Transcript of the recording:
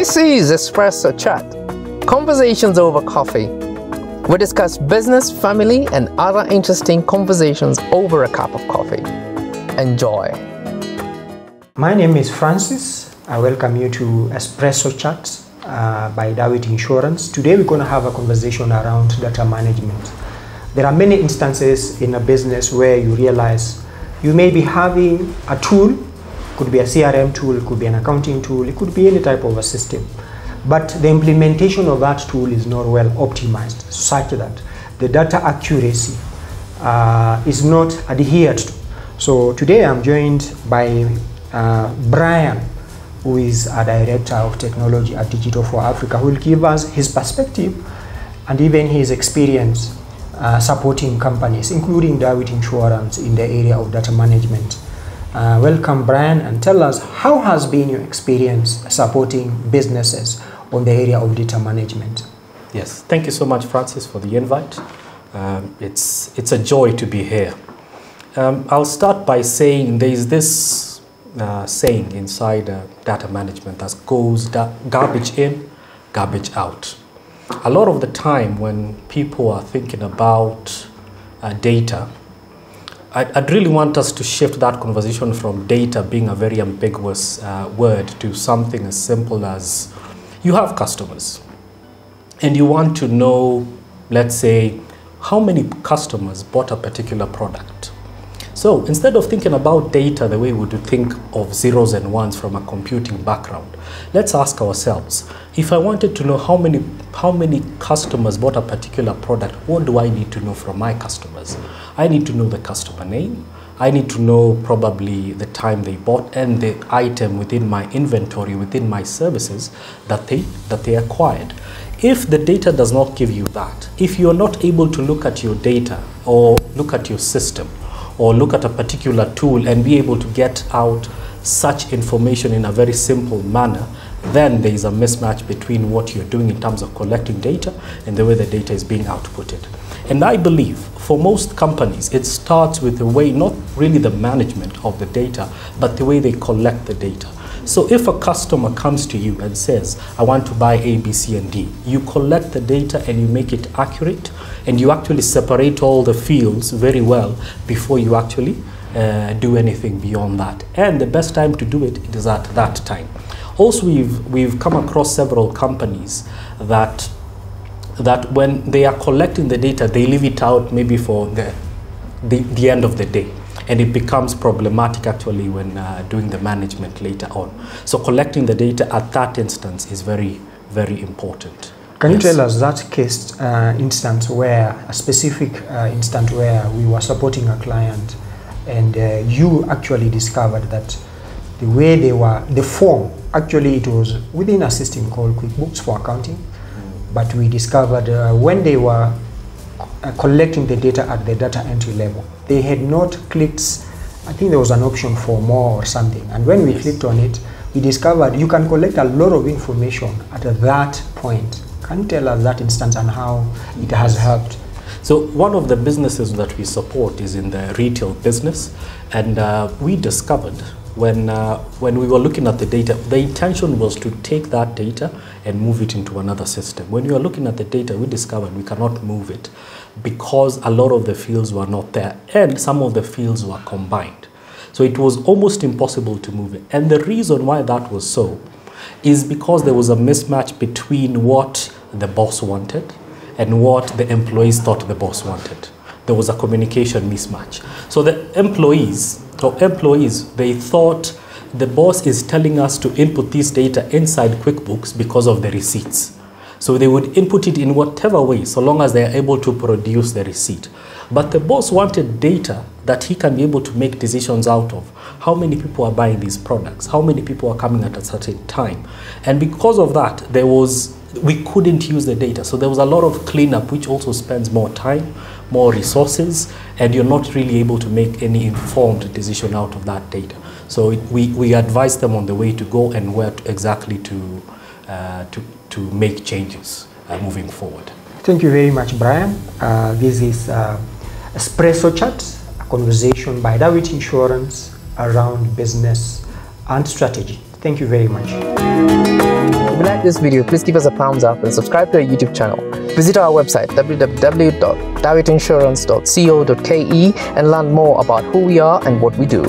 This is Espresso Chat, conversations over coffee. We discuss business, family, and other interesting conversations over a cup of coffee. Enjoy. My name is Francis. I welcome you to Espresso Chat by DAWIT Insurance. Today we're going to have a conversation around data management. There are many instances in a business where you realize you may be having a tool. Could be a CRM tool, it could be an accounting tool, it could be any type of a system. But the implementation of that tool is not well optimized, such that the data accuracy is not adhered to. So today I'm joined by Brian, who is a Director of Technology at Digital for Africa, who will give us his perspective and even his experience supporting companies, including DAWIT Insurance in the area of data management. Welcome, Brian, and tell us, how has been your experience supporting businesses on the area of data management? Yes, thank you so much, Francis, for the invite. It's a joy to be here. I'll start by saying there is this saying inside data management that goes garbage in, garbage out. A lot of the time when people are thinking about data, I'd really want us to shift that conversation from data being a very ambiguous word to something as simple as you have customers and you want to know, let's say, how many customers bought a particular product. So instead of thinking about data the way we would think of zeros and ones from a computing background, let's ask ourselves, if I wanted to know how many customers bought a particular product, what do I need to know from my customers? I need to know the customer name. I need to know probably the time they bought and the item within my inventory, within my services that they acquired. If the data does not give you that, if you're not able to look at your data or look at your system or look at a particular tool and be able to get out such information in a very simple manner, then there is a mismatch between what you're doing in terms of collecting data and the way the data is being outputted. And I believe for most companies, it starts with the way, not really the management of the data, but the way they collect the data. So if a customer comes to you and says, I want to buy A, B, C, and D, you collect the data and you make it accurate, and you actually separate all the fields very well before you actually do anything beyond that. And the best time to do it is at that time. Also, we've come across several companies that when they are collecting the data, they leave it out maybe for the end of the day. And it becomes problematic actually when doing the management later on. So collecting the data at that instance is very, very important. Can you tell us that case instance where, a specific instance where we were supporting a client and you actually discovered that the way they were, the form, actually it was within a system called QuickBooks for accounting, but we discovered when they were collecting the data at the data entry level, they had not clicked, I think there was an option for more or something, and when we clicked on it, we discovered you can collect a lot of information at that point. Can you tell us that instance and how it has helped? So one of the businesses that we support is in the retail business, and we discovered when we were looking at the data, the intention was to take that data and move it into another system. When we were looking at the data, we discovered we cannot move it because a lot of the fields were not there and some of the fields were combined. So it was almost impossible to move it. And the reason why that was so is because there was a mismatch between what the boss wanted and what the employees thought the boss wanted. There was a communication mismatch. So the employees, they thought the boss is telling us to input this data inside QuickBooks because of the receipts. So they would input it in whatever way, so long as they are able to produce the receipt. But the boss wanted data that he can be able to make decisions out of. How many people are buying these products? How many people are coming at a certain time? And because of that, we couldn't use the data. So there was a lot of cleanup, which also spends more time, more resources, and you're not really able to make any informed decision out of that data. So we advise them on the way to go and where exactly to make changes moving forward. Thank you very much, Brian. This is Espresso Chat, a conversation by DAWIT Insurance around business and strategy. Thank you very much. If you like this video, please give us a thumbs up and subscribe to our YouTube channel. Visit our website www.dawitinsurance.co.ke and learn more about who we are and what we do.